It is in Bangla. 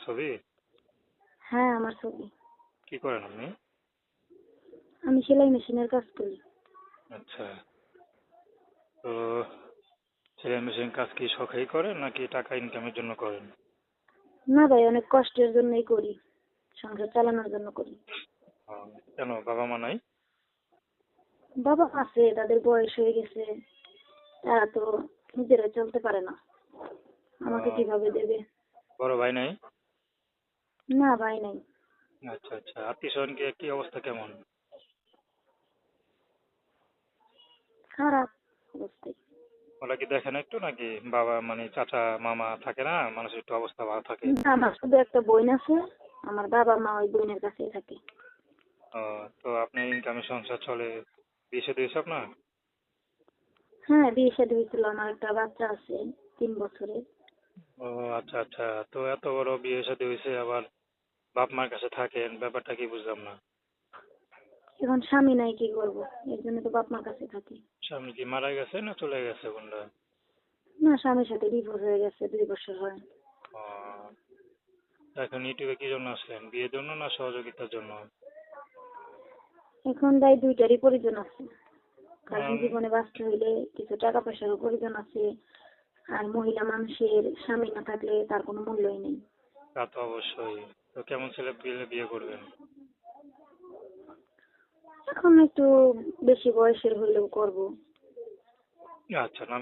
ছবি? হ্যাঁ, আমার ছবি। কি করেন আপনি? আমি সেলাই মেশিনের কাজ করি। আচ্ছা। তো সেলাই মেশিন কাজ কি শখেই করেন নাকি টাকা ইনকামের জন্য করেন? না ভাই, অনেক কষ্টের জন্যই করি, সংসার চালানোর জন্য করি। ও, কেন বাবা মা নাই? বাবা আছে, তাদের বয়স হয়ে গেছে, তারা তো নিজেরা চলতে পারে না, আমাকে ও, কিভাবে দেবে? বড় ভাই নাই? না ভাই নাই। আচ্ছা আচ্ছা, আত্মীয় স্বজন কি কি অবস্থা কেমন? খারাপ অবস্থায়। ওরা কি দেখেন একটু নাকি? বাবা মানে চাচা মামা থাকে না, মানুষের একটু অবস্থা ভালো থাকে। না, আমার শুধু একটা বোন আছে, আমার বাবা মা ওই বোনের কাছেই থাকে। ও, তো আপনার ইনকামে সংসার চলে? বিয়ে শাদী হয়েছে আপনার? হ্যাঁ, বিয়ে শাদী হয়েছিল, আমার একটা বাচ্চা আছে 3 বছরের। ও আচ্ছা আচ্ছা, তো এত বড় বিয়ে শাদী হয়েছে আবার বাপ মার কাছে থাকেন, ব্যাপারটা কি বুঝলাম না। এখন স্বামী নাই, কি করবো? এর জন্য তো বাপ মার কাছে থাকি। স্বামী কি মারা গেছে না চলে গেছে কোনটা? না, স্বামীর সাথে ডিভোর্স হয়ে গেছে 2 বছর হয়। ও, এখন ইউটিউবে কি জন্য আসলেন? বিয়ের জন্য না সহযোগিতার জন্য? এখন ভাই দুইটারই প্রয়োজন আছে, কারণ উম, জীবনে বাঁচতে হইলে কিছু টাকা পয়সারও প্রয়োজন আছে। আর মহিলা মানুষের স্বামী না থাকলে তার কোনো মূল্যই নেই। তা তো অবশ্যই। তো কেমন ছেলে পেলে বিয়ে করবেন? এখন একটু বেশি বয়সের হইলেও করব। আচ্ছা, নাম